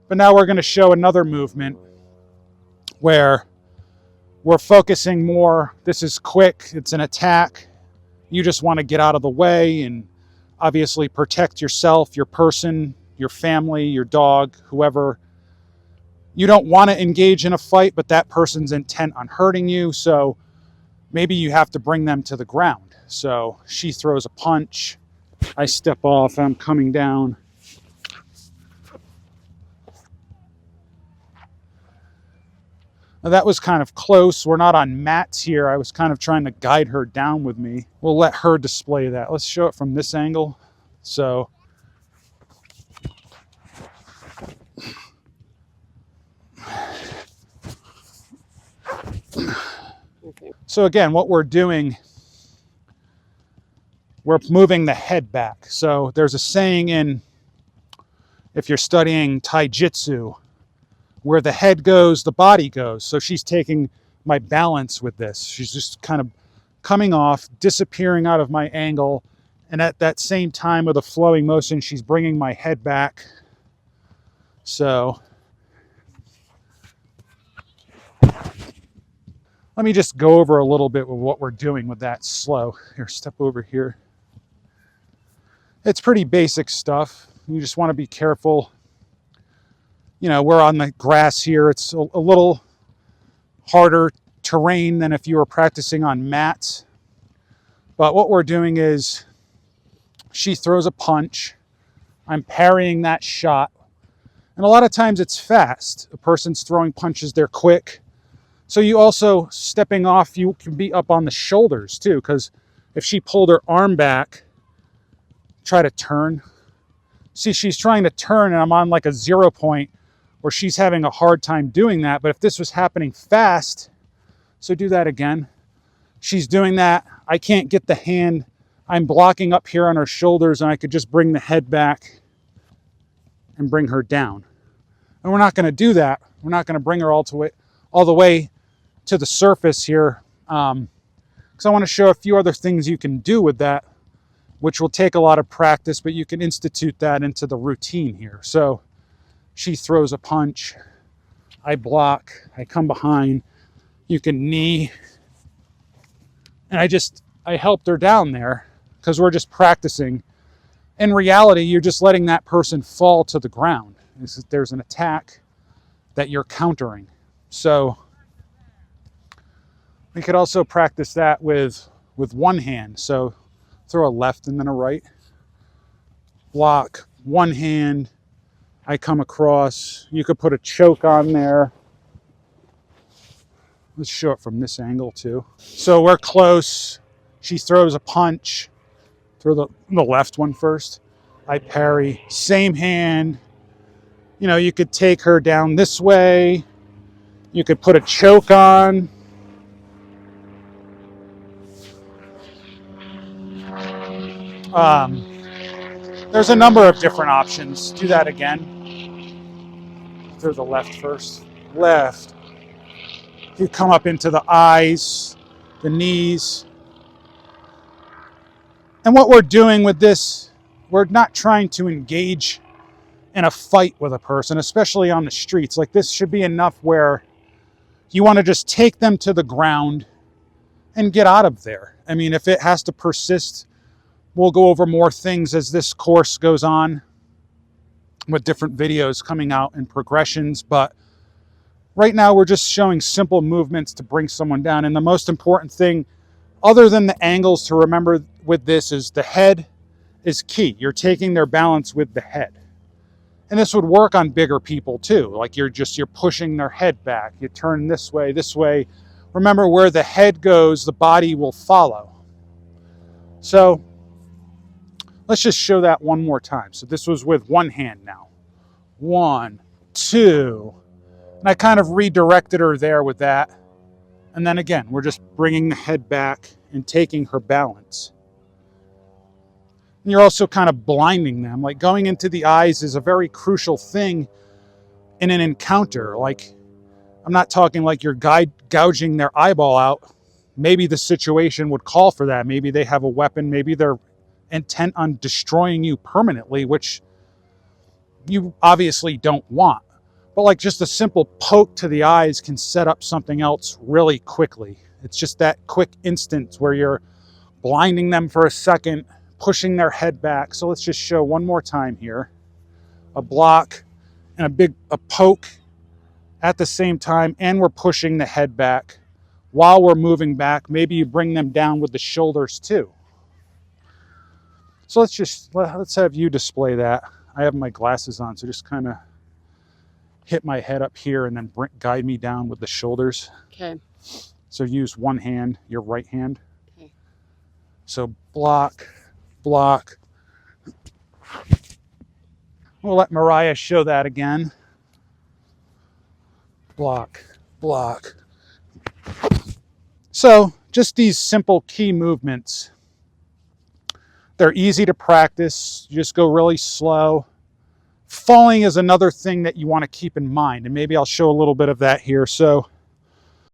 But now we're going to show another movement where we're focusing more. This is quick. It's an attack. You just want to get out of the way and obviously protect yourself, your person, your family, your dog, whoever. You don't want to engage in a fight, but that person's intent on hurting you. So maybe you have to bring them to the ground. So she throws a punch. I step off. I'm coming down. Now that was kind of close. We're not on mats here. I was kind of trying to guide her down with me. We'll let her display that. Let's show it from this angle. So again, what we're doing, we're moving the head back. So there's a saying if you're studying Taijutsu, where the head goes, the body goes. So she's taking my balance with this. She's just kind of coming off, disappearing out of my angle. And at that same time with a flowing motion, she's bringing my head back. So let me just go over a little bit with what we're doing with that slow. Here, step over here. It's pretty basic stuff. You just want to be careful. You know, we're on the grass here. It's a little harder terrain than if you were practicing on mats. But what we're doing is she throws a punch. I'm parrying that shot. And a lot of times it's fast. A person's throwing punches, they're quick. So you also, stepping off, you can be up on the shoulders too, because if she pulled her arm back, try to turn. See, she's trying to turn and I'm on like a 0 point where she's having a hard time doing that. But if this was happening fast, so do that again. She's doing that. I can't get the hand. I'm blocking up here on her shoulders and I could just bring the head back and bring her down. And we're not going to do that. We're not going to bring her all the way to the surface here. Because I want to show a few other things you can do with that, which will take a lot of practice, but you can institute that into the routine here. So she throws a punch, I block, I come behind, you can knee, and I helped her down there because we're just practicing. In reality, you're just letting that person fall to the ground. There's an attack that you're countering. So we could also practice that with one hand. So throw a left and then a right. Block, one hand, I come across. You could put a choke on there. Let's show it from this angle too. So we're close. She throws a punch. Throw the left one first. I parry, same hand. You know, you could take her down this way. You could put a choke on. There's a number of different options. Do that again. Through the left first. Left. You come up into the eyes, the knees. And what we're doing with this, we're not trying to engage in a fight with a person, especially on the streets. Like, this should be enough where you want to just take them to the ground and get out of there. I mean, if it has to persist, we'll go over more things as this course goes on with different videos coming out and progressions. But right now we're just showing simple movements to bring someone down. And the most important thing, other than the angles, to remember with this is the head is key. You're taking their balance with the head. And this would work on bigger people too. Like you're pushing their head back. You turn this way, this way. Remember, where the head goes, the body will follow. So let's just show that one more time. So this was with one hand now. 1, 2. And I kind of redirected her there with that. And then again, we're just bringing the head back and taking her balance. And you're also kind of blinding them. Like, going into the eyes is a very crucial thing in an encounter. Like, I'm not talking like you're gouging their eyeball out. Maybe the situation would call for that. Maybe they have a weapon. Maybe they're intent on destroying you permanently, which you obviously don't want. But like just a simple poke to the eyes can set up something else really quickly. It's just that quick instant where you're blinding them for a second, pushing their head back. So let's just show one more time here. A block and a poke at the same time, and we're pushing the head back while we're moving back. Maybe you bring them down with the shoulders too. So let's have you display that. I have my glasses on, so just kind of hit my head up here and then guide me down with the shoulders. Okay. So use one hand, your right hand. Okay. So block, block. We'll let Mariah show that again. Block, block. So just these simple key movements. They're easy to practice. You just go really slow. Falling is another thing that you want to keep in mind, and maybe I'll show a little bit of that here. So